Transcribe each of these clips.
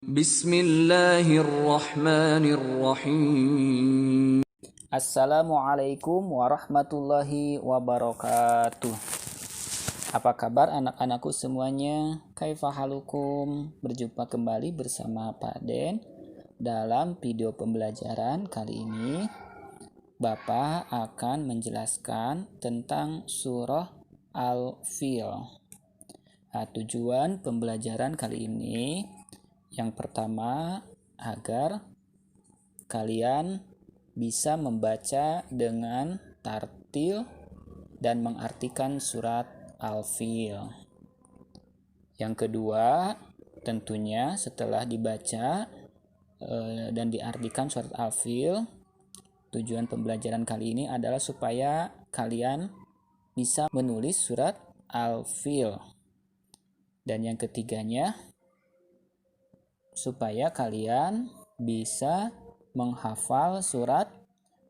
Bismillahirrahmanirrahim. Assalamualaikum warahmatullahi wabarakatuh. Apa kabar anak-anakku semuanya? Kaifa halukum? Berjumpa kembali bersama Pak Den dalam video pembelajaran kali ini. Bapak akan menjelaskan tentang surah Al-Fil. Tujuan pembelajaran kali ini yang pertama agar kalian bisa membaca dengan tartil dan mengartikan surat Al-Fil. Yang kedua, tentunya setelah dibaca dan diartikan surat Al-Fil, tujuan pembelajaran kali ini adalah supaya kalian bisa menulis surat Al-Fil. Dan yang ketiganya, supaya kalian bisa menghafal surat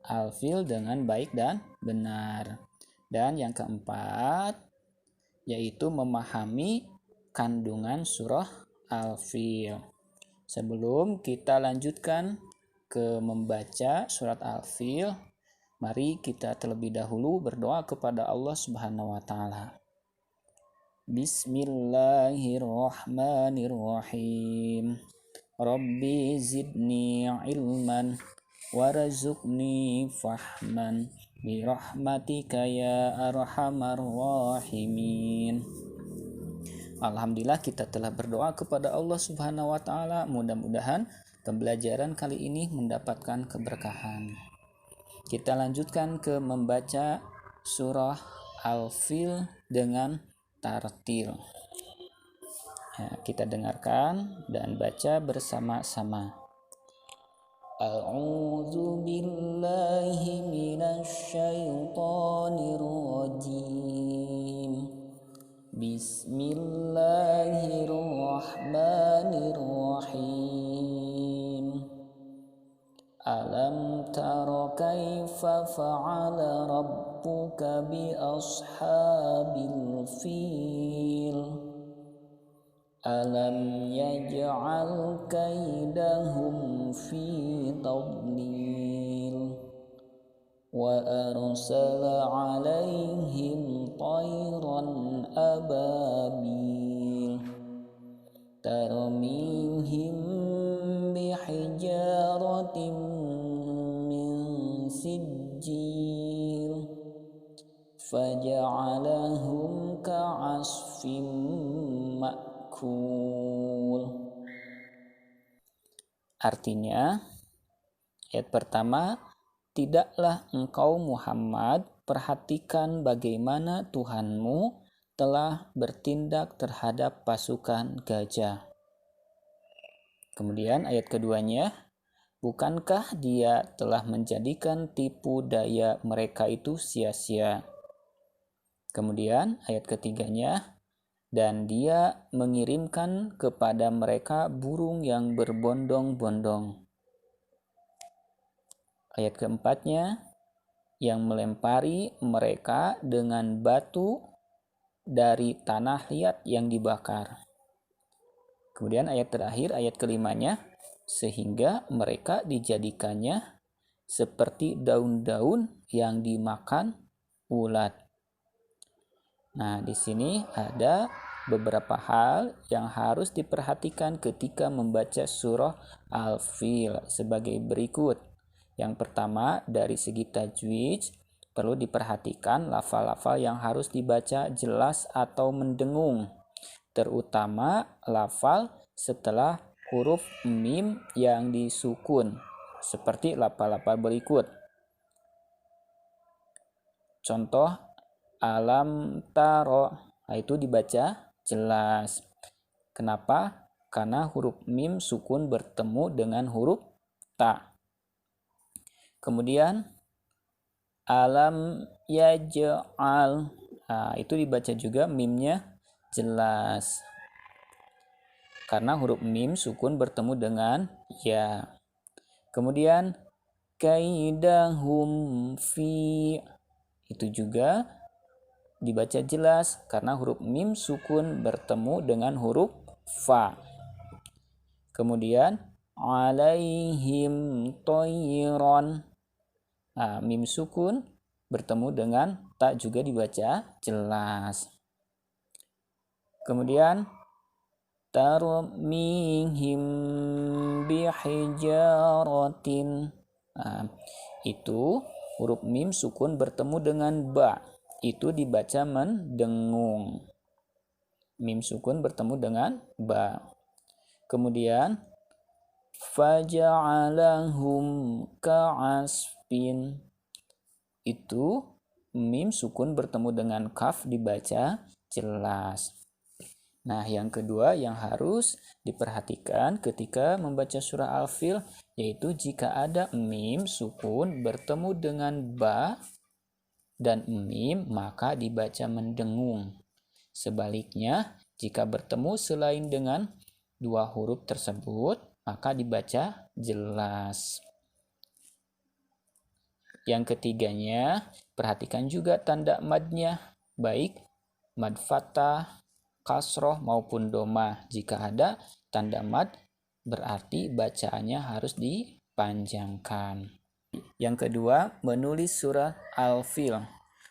Al-Fil dengan baik dan benar. Dan yang keempat, yaitu memahami kandungan surah Al-Fil. Sebelum kita lanjutkan ke membaca surat Al-Fil, mari kita terlebih dahulu berdoa kepada Allah Subhanahu wa taala. Bismillahirrahmanirrahim. Rabbi zidni ilman warzuqni fahman birahmatika ya arhamar rahimin. Alhamdulillah kita telah berdoa kepada Allah Subhanahu wa taala. Mudah-mudahan pembelajaran kali ini mendapatkan keberkahan. Kita lanjutkan ke membaca surah Al-Fil dengan tartil. Kita dengarkan dan baca bersama-sama. A'udzu billahi minasy syaithanir rajim. Bismillahirrahmanirrahim. Alam tara kaifa fa'ala rabbuka bi ashabil fil. Alam yaj'al kaidahum fi tadlil wa arsala 'alaihim tayran ababil tarmihim bihijaratin min sijil faja'alahum ka'asfin ma'kul. Artinya, ayat pertama, tidaklah engkau Muhammad perhatikan bagaimana Tuhanmu telah bertindak terhadap pasukan gajah. Kemudian ayat keduanya, bukankah dia telah menjadikan tipu daya mereka itu sia-sia? Kemudian ayat ketiganya, dan dia mengirimkan kepada mereka burung yang berbondong-bondong. Ayat keempatnya, yang melempari mereka dengan batu dari tanah liat yang dibakar. Kemudian ayat terakhir, ayat kelimanya, sehingga mereka dijadikannya seperti daun-daun yang dimakan ulat. Nah, di sini ada beberapa hal yang harus diperhatikan ketika membaca surah Al-Fil sebagai berikut. Yang pertama, dari segi tajwid, perlu diperhatikan lafal-lafal yang harus dibaca jelas atau mendengung, terutama lafal setelah huruf mim yang disukun, seperti lafal-lafal berikut. Contoh, alam taro, itu dibaca jelas. Kenapa? Karena huruf mim sukun bertemu dengan huruf ta. Kemudian alam yaj'al, itu dibaca juga mimnya jelas. Karena huruf mim sukun bertemu dengan ya. Kemudian kaidahum fi, itu juga dibaca jelas karena huruf mim sukun bertemu dengan huruf fa. Kemudian alaihim toiron. Nah, mim sukun bertemu dengan ta juga dibaca jelas. Kemudian tarmihim bihijaratin. Nah, itu huruf mim sukun bertemu dengan ba. Itu dibaca mendengung. Mim sukun bertemu dengan ba. Kemudian faja'alahum ka'asfin. Itu mim sukun bertemu dengan kaf dibaca jelas. Nah, yang kedua yang harus diperhatikan ketika membaca surah Al-Fil yaitu jika ada mim sukun bertemu dengan ba dan mim maka dibaca mendengung. Sebaliknya, jika bertemu selain dengan dua huruf tersebut maka dibaca jelas. Yang ketiganya, perhatikan juga tanda madnya, baik mad fathah, kasroh maupun domah. Jika ada tanda mad, berarti bacaannya harus dipanjangkan. Yang kedua, menulis surat Al-Fil.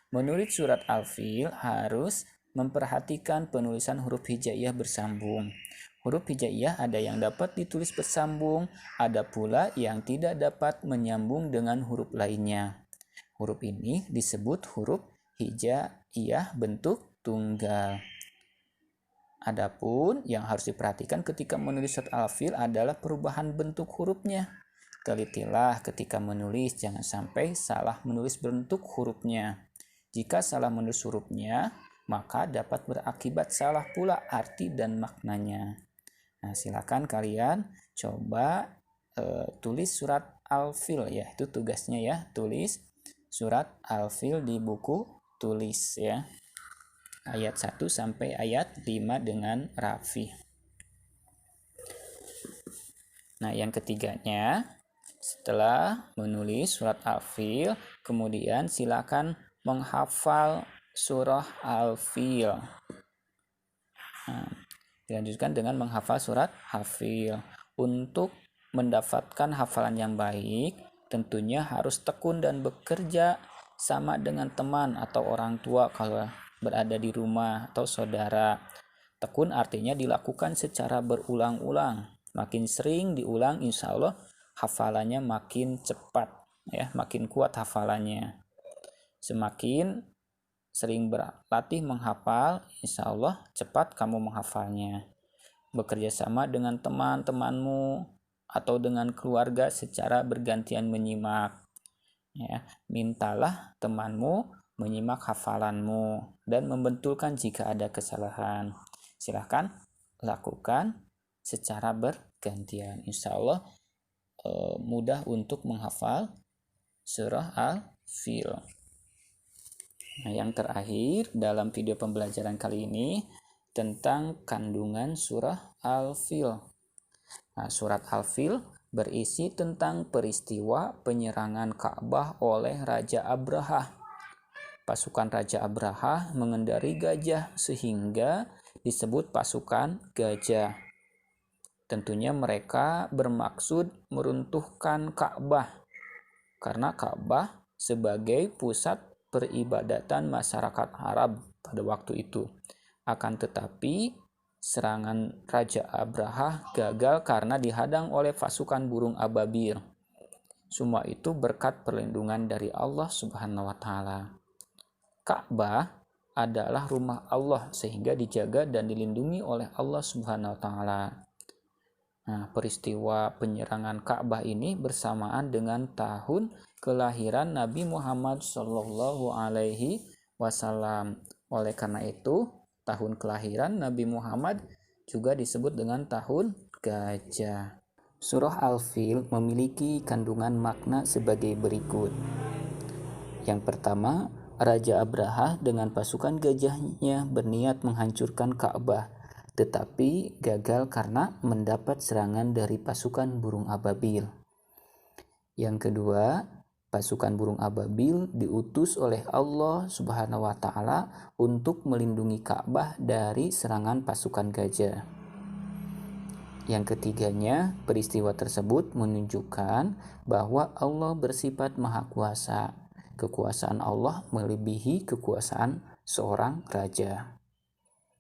Menulis surat Al-Fil harus memperhatikan penulisan huruf hijaiyah bersambung. Huruf hijaiyah ada yang dapat ditulis bersambung, ada pula yang tidak dapat menyambung dengan huruf lainnya. Huruf ini disebut huruf hijaiyah bentuk tunggal. Adapun yang harus diperhatikan ketika menulis surat Al-Fil adalah perubahan bentuk hurufnya. Telitilah ketika menulis, jangan sampai salah menulis bentuk hurufnya. Jika salah menulis hurufnya, maka dapat berakibat salah pula arti dan maknanya. Nah, silakan kalian coba tulis surat Al-Fil ya, itu tugasnya ya, tulis surat Al-Fil di buku tulis ya. Ayat 1 sampai ayat 5 dengan rafi. Nah, yang ketiganya, setelah menulis surat Al-Fil, kemudian silakan menghafal surah Al-Fil. Nah, dilanjutkan dengan menghafal surat Al-Fil. Untuk mendapatkan hafalan yang baik, tentunya harus tekun dan bekerja sama dengan teman atau orang tua kalau berada di rumah atau saudara. Tekun artinya dilakukan secara berulang-ulang. Makin sering diulang, insya Allah hafalannya makin cepat, ya, makin kuat hafalannya. Semakin sering berlatih menghafal, insya Allah cepat kamu menghafalnya. Bekerja sama dengan teman-temanmu atau dengan keluarga secara bergantian menyimak. Ya, mintalah temanmu menyimak hafalanmu dan membentulkan jika ada kesalahan. Silahkan lakukan secara bergantian. Insya Allah mudah untuk menghafal surah Al-Fil. Nah, yang terakhir dalam video pembelajaran kali ini tentang kandungan surah Al-Fil. Nah, surat Al-Fil berisi tentang peristiwa penyerangan Ka'bah oleh Raja Abrahah. Pasukan Raja Abrahah mengendari gajah sehingga disebut pasukan gajah. Tentunya mereka bermaksud meruntuhkan Ka'bah karena Ka'bah sebagai pusat peribadatan masyarakat Arab pada waktu itu. Akan tetapi serangan Raja Abrahah gagal karena dihadang oleh pasukan burung ababil. Semua itu berkat perlindungan dari Allah Subhanahu wa taala. Ka'bah adalah rumah Allah sehingga dijaga dan dilindungi oleh Allah Subhanahu wa taala. Nah, peristiwa penyerangan Ka'bah ini bersamaan dengan tahun kelahiran Nabi Muhammad Shallallahu Alaihi Wasallam. Oleh karena itu, tahun kelahiran Nabi Muhammad juga disebut dengan tahun gajah. Surah Al-Fil memiliki kandungan makna sebagai berikut. Yang pertama, Raja Abrahah dengan pasukan gajahnya berniat menghancurkan Ka'bah, tetapi gagal karena mendapat serangan dari pasukan burung ababil. Yang kedua, pasukan burung ababil diutus oleh Allah Subhanahu wa taala untuk melindungi Ka'bah dari serangan pasukan gajah. Yang ketiganya, peristiwa tersebut menunjukkan bahwa Allah bersifat maha kuasa. Kekuasaan Allah melebihi kekuasaan seorang raja.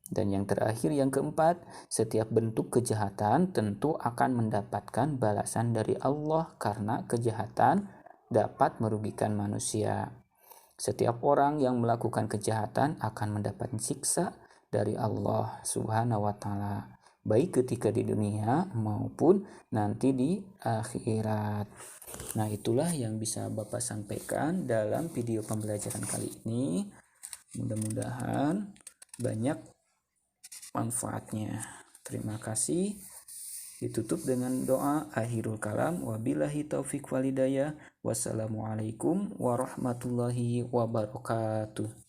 Dan yang terakhir, yang keempat, setiap bentuk kejahatan tentu akan mendapatkan balasan dari Allah karena kejahatan dapat merugikan manusia. Setiap orang yang melakukan kejahatan akan mendapat siksa dari Allah Subhanahu wa taala, baik ketika di dunia maupun nanti di akhirat. Nah, itulah yang bisa Bapak sampaikan dalam video pembelajaran kali ini. Mudah-mudahan banyak manfaatnya. Terima kasih. Ditutup dengan doa akhirul kalam. Wabillahi taufiq walhidayah. Wassalamualaikum warahmatullahi wabarakatuh.